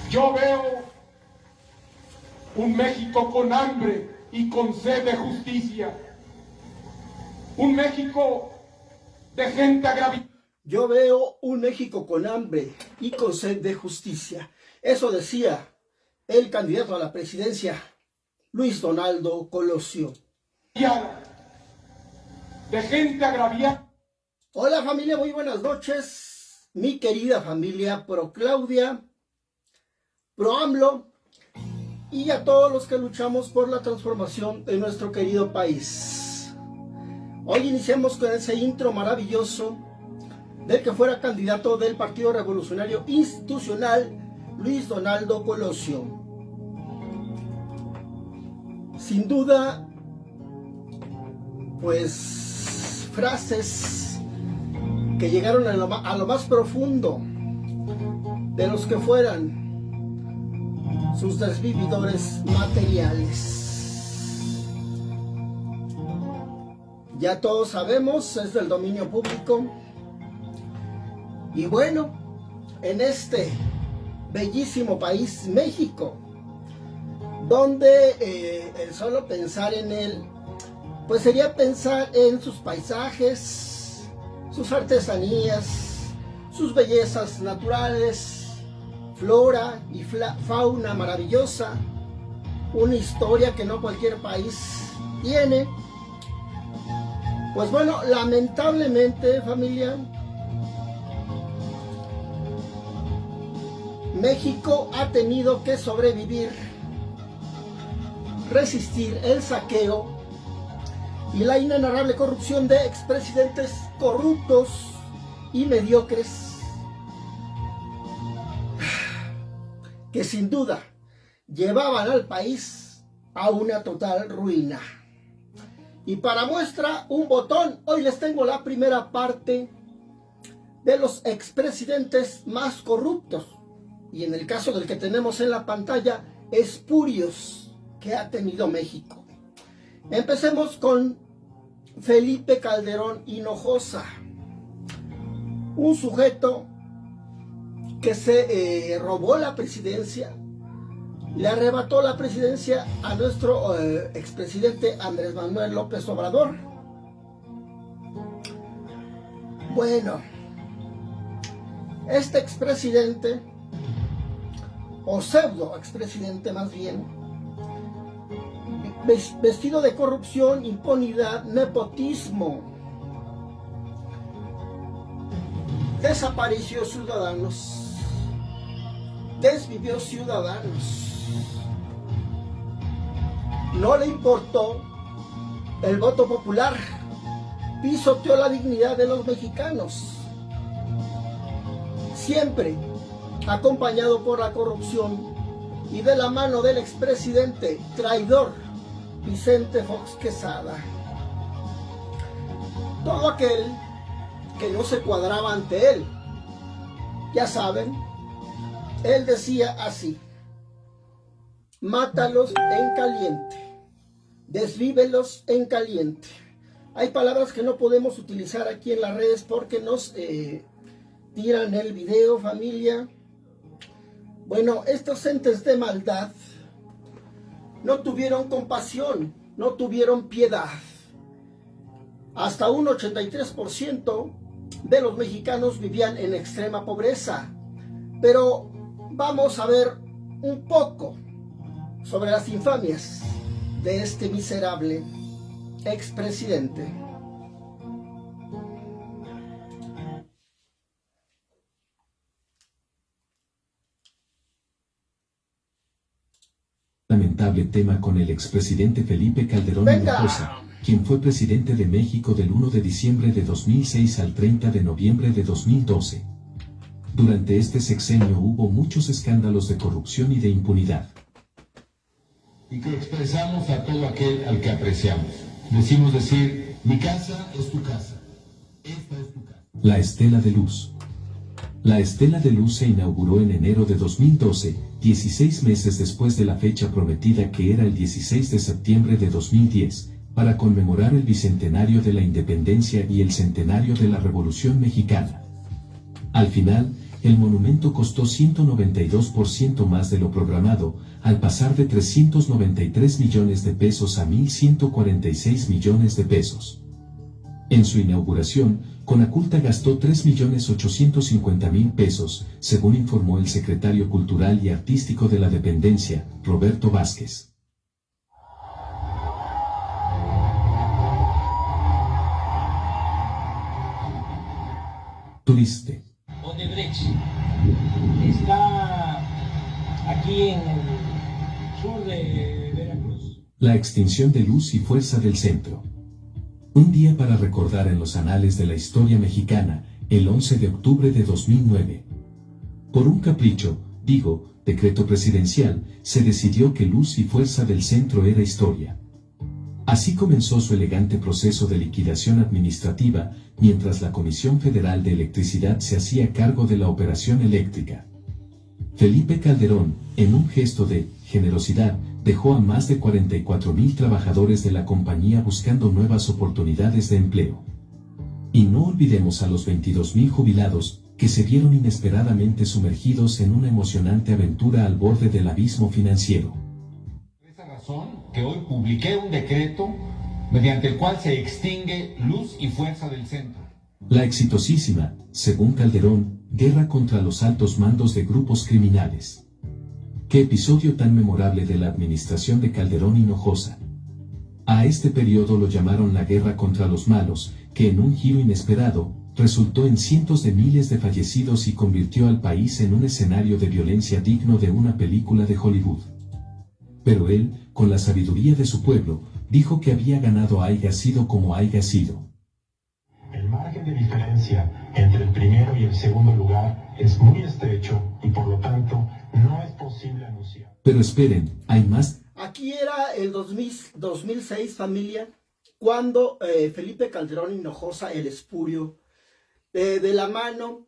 Yo veo un México con hambre y con sed de justicia. Un México de gente agraviada. Yo veo un México con hambre y con sed de justicia. Eso decía el candidato a la presidencia, Luis Donaldo Colosio. De gente agraviada. Hola familia, muy buenas noches. Mi querida familia pro Claudia, pro AMLO y a todos los que luchamos por la transformación de nuestro querido país. Hoy iniciamos con ese intro maravilloso del que fuera candidato del Partido Revolucionario Institucional, Luis Donaldo Colosio. Sin duda, pues frases que llegaron a lo más profundo de los que fueran sus desvividores materiales. Ya todos sabemos, es del dominio público. Y bueno, en este bellísimo país, México, donde el solo pensar en él, pues sería pensar en sus paisajes, sus artesanías, sus bellezas naturales, flora y fauna maravillosa, una historia que no cualquier país tiene. Pues bueno, lamentablemente, familia, México ha tenido que sobrevivir, resistir el saqueo y la inenarrable corrupción de expresidentes corruptos y mediocres que sin duda llevaban al país a una total ruina. Y para muestra un botón, hoy les tengo la primera parte de los expresidentes más corruptos. Y en el caso del que tenemos en la pantalla, espurios que ha tenido México. Empecemos con Felipe Calderón Hinojosa, un sujeto que se robó la presidencia, le arrebató la presidencia a nuestro expresidente Andrés Manuel López Obrador. Bueno, este expresidente, o pseudo expresidente más bien, vestido de corrupción, impunidad, nepotismo, desapareció ciudadanos, desvivió ciudadanos, no le importó el voto popular, pisoteó la dignidad de los mexicanos, siempre acompañado por la corrupción y de la mano del expresidente traidor Vicente Fox Quesada. Todo aquel que no se cuadraba ante él, ya saben, él decía así: mátalos en caliente, desvívelos en caliente. Hay palabras que no podemos utilizar aquí en las redes porque nos tiran el video, familia. Bueno, estos entes de maldad no tuvieron compasión, no tuvieron piedad. Hasta un 83% de los mexicanos vivían en extrema pobreza. Pero vamos a ver un poco sobre las infamias de este miserable expresidente. Lamentable tema con el expresidente Felipe Calderón Hinojosa, quien fue presidente de México del 1 de diciembre de 2006 al 30 de noviembre de 2012. Durante este sexenio hubo muchos escándalos de corrupción y de impunidad. Y que expresamos a todo aquel al que apreciamos. Decimos decir, mi casa es tu casa, esta es tu casa. La Estela de Luz. La Estela de Luz se inauguró en enero de 2012, 16 meses después de la fecha prometida, que era el 16 de septiembre de 2010, para conmemorar el bicentenario de la independencia y el centenario de la Revolución Mexicana. Al final, el monumento costó 192% más de lo programado, al pasar de 393 millones de pesos a 1.146 millones de pesos. En su inauguración, Conaculta gastó 3.850.000 pesos, según informó el secretario Cultural y Artístico de la dependencia, Roberto Vázquez. Turiste. Odebrecht está aquí en el sur de Veracruz. La extinción de Luz y Fuerza del Centro. Un día para recordar en los anales de la historia mexicana, el 11 de octubre de 2009. Por un capricho, decreto presidencial, se decidió que Luz y Fuerza del Centro era historia. Así comenzó su elegante proceso de liquidación administrativa, mientras la Comisión Federal de Electricidad se hacía cargo de la operación eléctrica. Felipe Calderón, en un gesto de generosidad, dejó a más de 44.000 trabajadores de la compañía buscando nuevas oportunidades de empleo. Y no olvidemos a los 22.000 jubilados, que se vieron inesperadamente sumergidos en una emocionante aventura al borde del abismo financiero. Por esa razón que hoy publiqué un decreto mediante el cual se extingue Luz y Fuerza del Centro. La exitosísima, según Calderón, guerra contra los altos mandos de grupos criminales. Qué episodio tan memorable de la administración de Calderón Hinojosa. A este periodo lo llamaron la guerra contra los malos, que en un giro inesperado, resultó en cientos de miles de fallecidos y convirtió al país en un escenario de violencia digno de una película de Hollywood. Pero él, con la sabiduría de su pueblo, dijo que había ganado haya sido como haya sido. El margen de diferencia entre el primero y el segundo lugar es muy estrecho y por lo tanto no es posible anunciar. Pero esperen, hay más. Aquí era el 2006, familia, cuando Felipe Calderón Hinojosa, el espurio, de la mano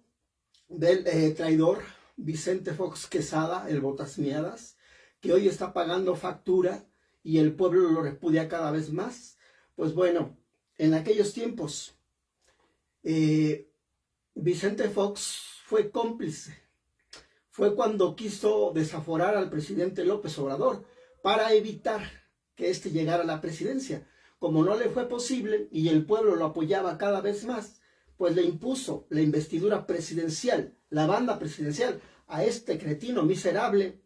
del traidor Vicente Fox Quesada, el botas miadas, que hoy está pagando factura y el pueblo lo repudia cada vez más. Pues bueno, en aquellos tiempos, Vicente Fox fue cómplice. Fue cuando quiso desaforar al presidente López Obrador para evitar que éste llegara a la presidencia. Como no le fue posible y el pueblo lo apoyaba cada vez más, pues le impuso la investidura presidencial, la banda presidencial, a este cretino miserable,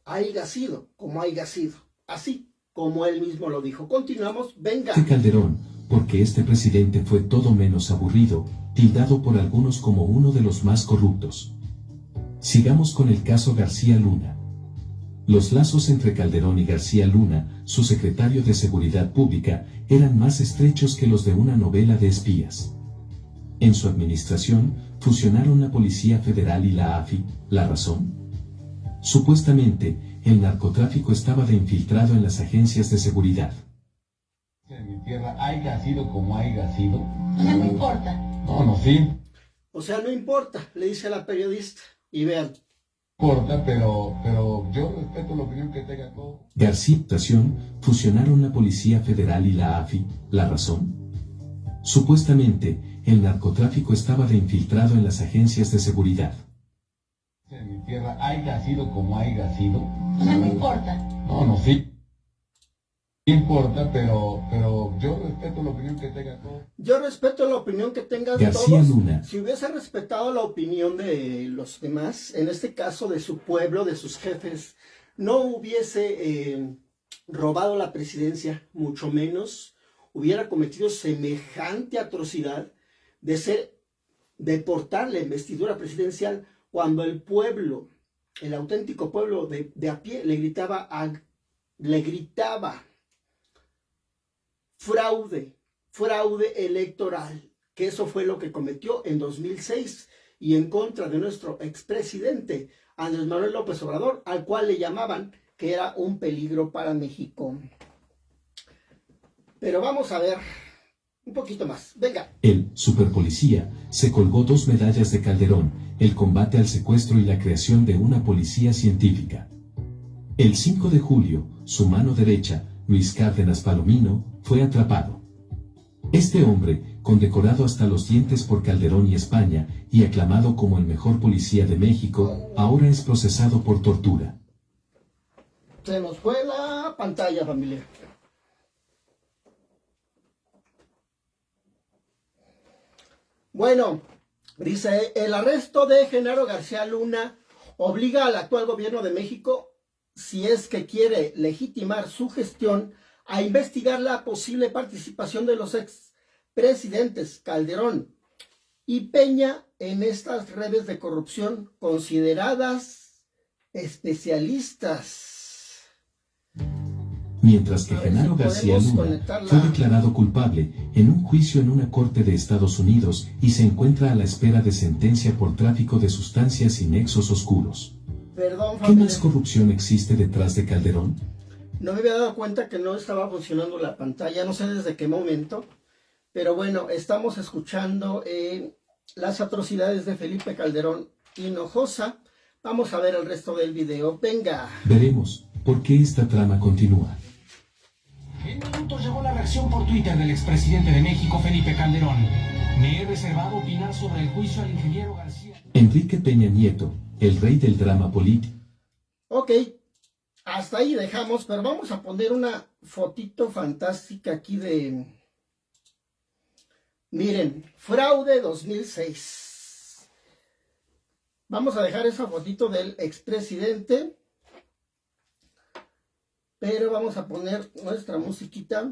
haya sido como haya sido. Así como él mismo lo dijo. Continuamos, venga. Calderón, porque este presidente fue todo menos aburrido, tildado por algunos como uno de los más corruptos. Sigamos con el caso García Luna. Los lazos entre Calderón y García Luna, su secretario de Seguridad Pública, eran más estrechos que los de una novela de espías. En su administración, fusionaron la Policía Federal y la AFI. ¿La razón? Supuestamente, el narcotráfico estaba de infiltrado en las agencias de seguridad. En mi tierra haya sido como haya sido. No me importa. No, sí. O sea, no importa, le dice a la periodista. Y vean. Importa, pero yo respeto la opinión que tenga todo. García, fusionaron la Policía Federal y la AFI. ¿La razón? Supuestamente, el narcotráfico estaba de infiltrado en las agencias de seguridad. En mi tierra haya sido como haya sido. No me importa. No, sí. Importa, pero yo respeto la opinión que tenga todo. Yo respeto la opinión que tengan García todos. Luna. Si hubiese respetado la opinión de los demás, en este caso de su pueblo, de sus jefes, no hubiese robado la presidencia, mucho menos hubiera cometido semejante atrocidad de portar la investidura presidencial cuando el pueblo, el auténtico pueblo de a pie, le gritaba fraude electoral, que eso fue lo que cometió en 2006 y en contra de nuestro expresidente Andrés Manuel López Obrador, al cual le llamaban que era un peligro para México. Pero vamos a ver un poquito más, venga. El superpolicía se colgó 2 medallas de Calderón, el combate al secuestro y la creación de una policía científica. El 5 de julio, su mano derecha, Luis Cárdenas Palomino, fue atrapado. Este hombre, condecorado hasta los dientes por Calderón y España, y aclamado como el mejor policía de México, ahora es procesado por tortura. Se nos fue la pantalla, familia. Bueno, dice, el arresto de Genaro García Luna obliga al actual gobierno de México, si es que quiere legitimar su gestión, a investigar la posible participación de los expresidentes Calderón y Peña en estas redes de corrupción consideradas especialistas. Mientras que Genaro García Luna fue declarado culpable en un juicio en una corte de Estados Unidos y se encuentra a la espera de sentencia por tráfico de sustancias y nexos oscuros. Perdón, ¿Qué más corrupción existe detrás de Calderón? No me había dado cuenta que no estaba funcionando la pantalla, no sé desde qué momento, pero bueno, estamos escuchando las atrocidades de Felipe Calderón Hinojosa. Vamos a ver el resto del video. Venga. Veremos por qué esta trama continúa. En minutos llegó la reacción por Twitter del expresidente de México, Felipe Calderón. Me he reservado opinar sobre el juicio al ingeniero García. Enrique Peña Nieto, el rey del drama político. Ok, hasta ahí dejamos, pero vamos a poner una fotito fantástica aquí de... Miren, fraude 2006. Vamos a dejar esa fotito del expresidente. Pero vamos a poner nuestra musiquita.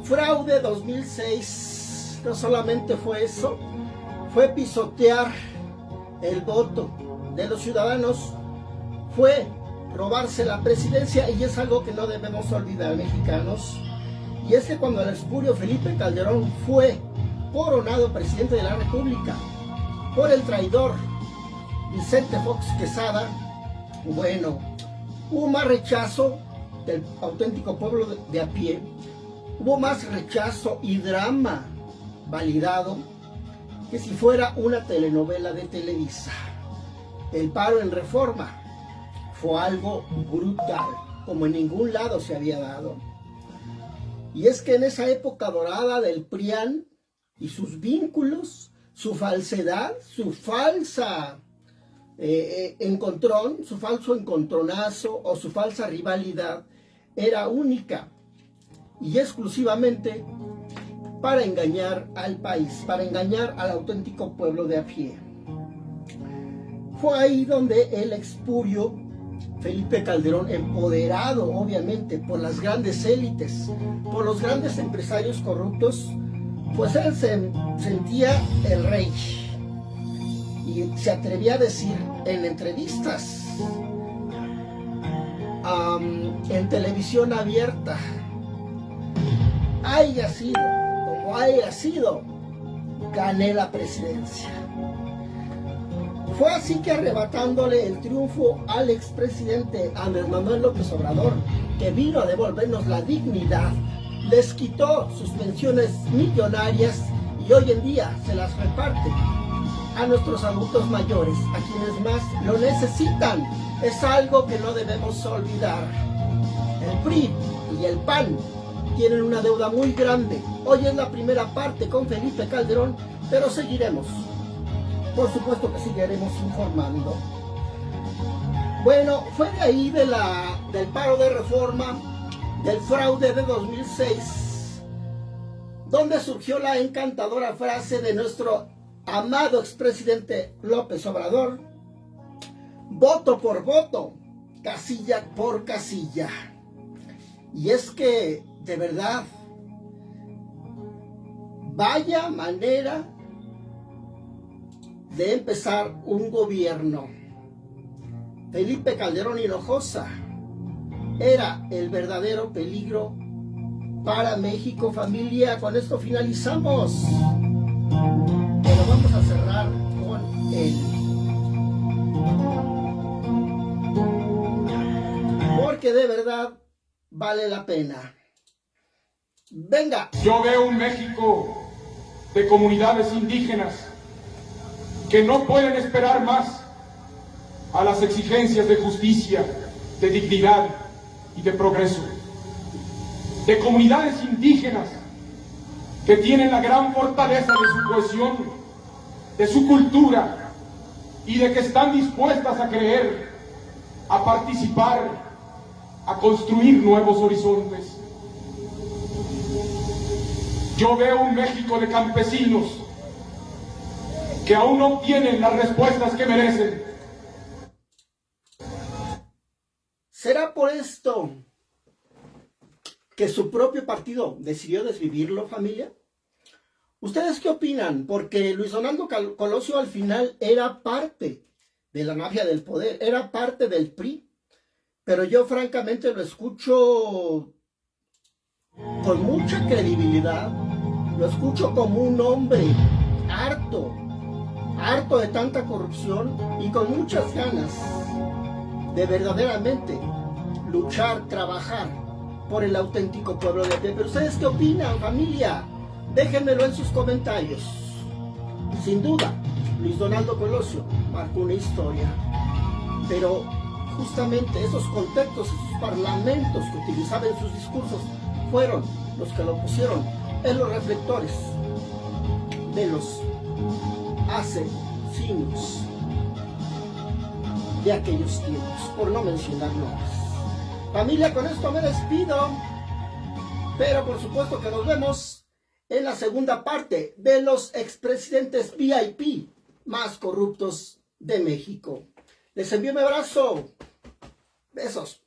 Fraude 2006. No solamente fue eso, fue pisotear el voto de los ciudadanos, fue robarse la presidencia, y es algo que no debemos olvidar, mexicanos. Y es que cuando el espurio Felipe Calderón fue coronado presidente de la República por el traidor Vicente Fox Quesada, bueno, hubo más rechazo del auténtico pueblo de a pie, hubo más rechazo y drama validado que si fuera una telenovela de Televisa. El paro en Reforma fue algo brutal, como en ningún lado se había dado. Y es que en esa época dorada del PRIAN y sus vínculos, su falsedad, su falsa encontrón, su falso encontronazo o su falsa rivalidad era única y exclusivamente para engañar al país, para engañar al auténtico pueblo de a pie. Fue ahí donde el expurio Felipe Calderón, empoderado obviamente por las grandes élites, por los grandes empresarios corruptos, pues él se sentía el rey. Y se atrevía a decir en entrevistas, en televisión abierta, haya sido como haya sido, gané la presidencia. Fue así que, arrebatándole el triunfo al expresidente Andrés Manuel López Obrador, que vino a devolvernos la dignidad, les quitó sus pensiones millonarias y hoy en día se las reparte a nuestros adultos mayores, a quienes más lo necesitan. Es algo que no debemos olvidar. El PRI y el PAN tienen una deuda muy grande. Hoy es la primera parte con Felipe Calderón, pero seguiremos. Por supuesto que seguiremos informando. Bueno, fue de ahí del paro de Reforma, del fraude de 2006, donde surgió la encantadora frase de nuestro amado expresidente López Obrador: voto por voto, casilla por casilla. Y es que, de verdad, vaya manera de empezar un gobierno. Felipe Calderón Hinojosa era el verdadero peligro para México, familia. Con esto finalizamos, pero vamos a cerrar con él, porque de verdad vale la pena. Venga. Yo veo un México de comunidades indígenas que no pueden esperar más a las exigencias de justicia, de dignidad y de progreso. de comunidades indígenas que tienen la gran fortaleza de su cohesión, de su cultura y de que están dispuestas a creer, a participar, a construir nuevos horizontes. Yo veo un México de campesinos que aún no obtienen las respuestas que merecen. ¿Será por esto que su propio partido decidió desvivirlo, familia? ¿Ustedes qué opinan? Porque Luis Donaldo Colosio al final era parte de la mafia del poder, era parte del PRI, pero yo francamente lo escucho con mucha credibilidad, lo escucho como un hombre harto de tanta corrupción y con muchas ganas de verdaderamente luchar, trabajar por el auténtico pueblo de pie. Pero ¿ustedes qué opinan, familia? Déjenmelo en sus comentarios. Sin duda, Luis Donaldo Colosio marcó una historia, pero justamente esos contextos, esos parlamentos que utilizaba en sus discursos fueron los que lo pusieron en los reflectores de los asesinos de aquellos tiempos, por no mencionar nombres. Familia, con esto me despido, pero por supuesto que nos vemos en la segunda parte de los expresidentes VIP más corruptos de México. Les envío un abrazo. Besos.